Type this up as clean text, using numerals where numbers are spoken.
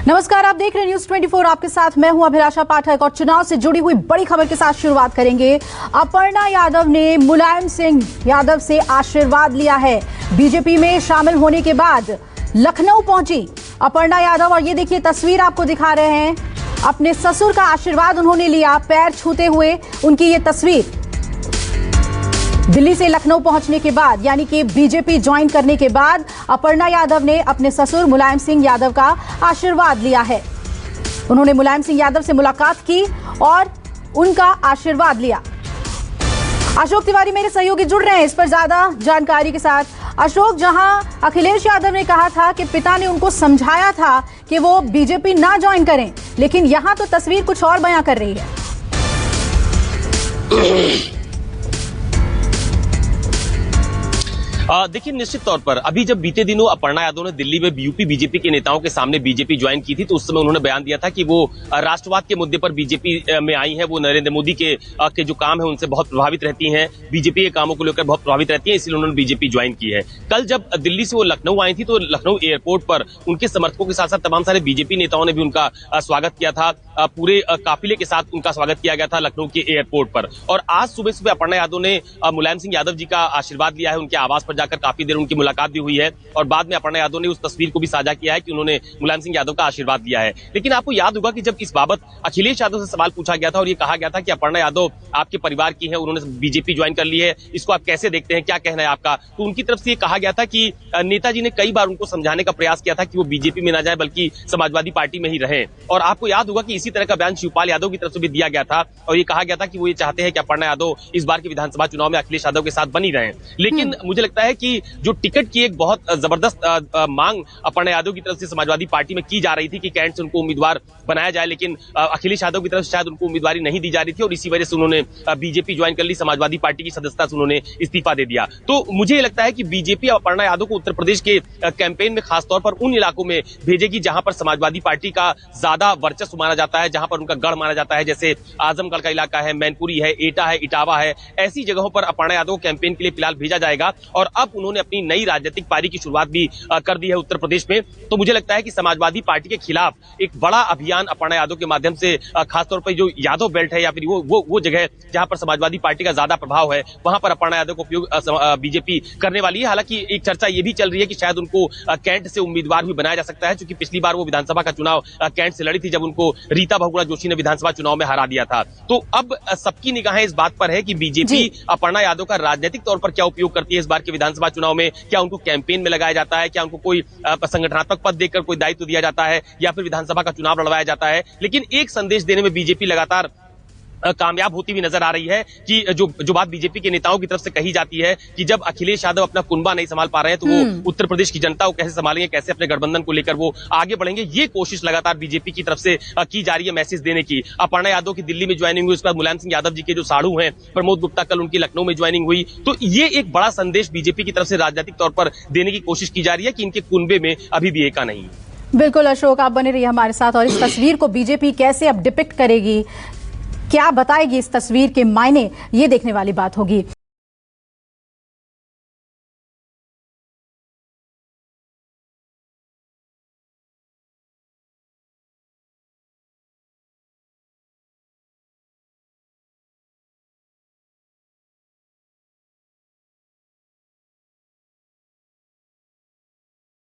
नमस्कार, आप देख रहे हैं न्यूज 24। आपके साथ मैं हूं अभिलाषा पाठक और चुनाव से जुड़ी हुई बड़ी खबर के साथ शुरुआत करेंगे। अपर्णा यादव ने मुलायम सिंह यादव से आशीर्वाद लिया है। बीजेपी में शामिल होने के बाद लखनऊ पहुंची अपर्णा यादव और ये देखिए तस्वीर आपको दिखा रहे हैं। अपने ससुर का आशीर्वाद उन्होंने लिया, पैर छूते हुए उनकी ये तस्वीर। दिल्ली से लखनऊ पहुंचने के बाद यानी कि बीजेपी ज्वाइन करने के बाद अपर्णा यादव ने अपने ससुर मुलायम सिंह यादव का आशीर्वाद लिया है। उन्होंने मुलायम सिंह यादव से मुलाकात की और उनका आशीर्वाद लिया। अशोक तिवारी मेरे सहयोगी जुड़ रहे हैं इस पर ज्यादा जानकारी के साथ। अशोक, जहां अखिलेश यादव ने कहा था कि पिता ने उनको समझाया था कि वो बीजेपी ना ज्वाइन करें, लेकिन यहां तो तस्वीर कुछ और बयां कर रही है। देखिए, निश्चित तौर पर अभी जब बीते दिनों अपर्णा यादव ने दिल्ली में यूपी बीजेपी के नेताओं के सामने बीजेपी ज्वाइन की थी, तो उस समय उन्होंने बयान दिया था कि वो राष्ट्रवाद के मुद्दे पर बीजेपी में आई हैं। वो नरेंद्र मोदी के जो काम है उनसे बहुत प्रभावित रहती हैं, बीजेपी के कामों को लेकर बहुत प्रभावित रहती हैं, इसलिए उन्होंने बीजेपी ज्वाइन की है। कल जब दिल्ली से वो लखनऊ आई थी तो लखनऊ एयरपोर्ट पर उनके समर्थकों के साथ साथ तमाम सारे बीजेपी नेताओं ने भी उनका स्वागत किया था। पूरे काफिले के साथ उनका स्वागत किया गया था लखनऊ के एयरपोर्ट पर। और आज सुबह सुबह अपर्णा यादव ने मुलायम सिंह यादव जी का आशीर्वाद लिया है। उनके आवास पर जाकर काफी देर उनकी मुलाकात भी हुई है और बाद में अपर्णा यादव ने उस तस्वीर को भी साझा किया है कि उन्होंने मुलायम सिंह यादव का आशीर्वाद लिया है। लेकिन आपको याद होगा कि जब इस बाबत अखिलेश यादव से सवाल पूछा गया था और ये कहा गया था कि अपर्णा यादव आपके परिवार की है, उन्होंने बीजेपी ज्वाइन कर ली है, इसको आप कैसे देखते हैं, क्या कहना है आपका, तो उनकी तरफ से ये कहा गया था कि नेताजी ने कई बार उनको समझाने का प्रयास किया था कि वो बीजेपी में ना जाए बल्कि समाजवादी पार्टी में ही रहें। और आपको याद होगा कि इसी तरह का बयान शिवपाल यादव की तरफ से भी दिया गया था और ये कहा गया था कि वो ये चाहते हैं कि अपर्णा यादव इस बार के विधानसभा चुनाव में अखिलेश यादव के साथ बनी रहें। लेकिन मुझे लगता है कि जो टिकट की एक बहुत जबरदस्त मांग अपर्णा यादव की तरफ से समाजवादी पार्टी में की जा रही थी कि कैंट से उनको उम्मीदवार बनाया जाए, लेकिन अखिलेश यादव की तरफ से शायद उनको उम्मीदवारी नहीं दी जा रही थी और इसी वजह से उन्होंने बीजेपी ज्वाइन कर ली, समाजवादी पार्टी की सदस्यता से उन्होंने इस्तीफा दे दिया। तो मुझे लगता है कि बीजेपी अपर्णा यादव को उत्तर प्रदेश के कैंपेन में खासतौर पर उन इलाकों में भेजेगी जहां पर समाजवादी पार्टी का ज्यादा वर्चस्व माना जाता है, जहां पर उनका गढ़ माना जाता है, जैसे आजमगढ़ का इलाका है, मैनपुरी है, एटा है, इटावा है। ऐसी जगहों पर अपर्णा यादव कैंपेन के लिए फिलहाल भेजा जाएगा और अब उन्होंने अपनी नई राजनीतिक पारी की शुरुआत भी कर दी है उत्तर प्रदेश में। तो मुझे लगता है कि समाजवादी पार्टी के खिलाफ एक बड़ा अभियान अपर्णा यादव के माध्यम से खासतौर पर जो यादव बेल्ट है या फिर वो जगह जहां पर समाजवादी पार्टी का ज्यादा प्रभाव है, वहां पर अपर्णा यादव को उपयोग बीजेपी करने वाली है। हालांकि एक चर्चा ये भी चल रही है कि शायद उनको कैंट से उम्मीदवार भी बनाया जा सकता है, क्योंकि पिछली बार वो विधानसभा का चुनाव कैंट से लड़ी थी जब उनको रीता बहुगुणा जोशी ने विधानसभा चुनाव में हरा दिया था। तो अब सबकी निगाहें इस बात पर है कि बीजेपी अपर्णा यादव का राजनीतिक तौर पर क्या उपयोग करती है इस बार के विधानसभा चुनाव में। क्या उनको कैंपेन में लगाया जाता है, क्या उनको कोई संगठनात्मक पद देकर कोई दायित्व दिया जाता है या फिर विधानसभा का चुनाव लड़वाया जाता है। लेकिन एक संदेश देने में बीजेपी लगातार कामयाब होती हुई नजर आ रही है कि जो बात बीजेपी के नेताओं की तरफ से कही जाती है कि जब अखिलेश यादव अपना कुनबा नहीं संभाल पा रहे हैं तो वो उत्तर प्रदेश की जनता को कैसे संभालेंगे, कैसे अपने गठबंधन को लेकर वो आगे बढ़ेंगे। ये कोशिश लगातार बीजेपी की तरफ से की जा रही है मैसेज देने की। अपर्णा यादव की दिल्ली में ज्वाइनिंग हुई, उसके बाद मुलायम सिंह यादव जी के जो साड़ू हैं प्रमोद गुप्ता, कल उनकी लखनऊ में ज्वाइनिंग हुई। तो ये एक बड़ा संदेश बीजेपी की तरफ से राजनीतिक तौर पर देने की कोशिश की जा रही है कि इनके कुनबे में अभी भी एका नहीं। बिल्कुल अशोक, आप बने रहिए हमारे साथ और इस तस्वीर को बीजेपी कैसे अब डिपिक्ट करेगी, क्या बताएगी इस तस्वीर के मायने, ये देखने वाली बात होगी।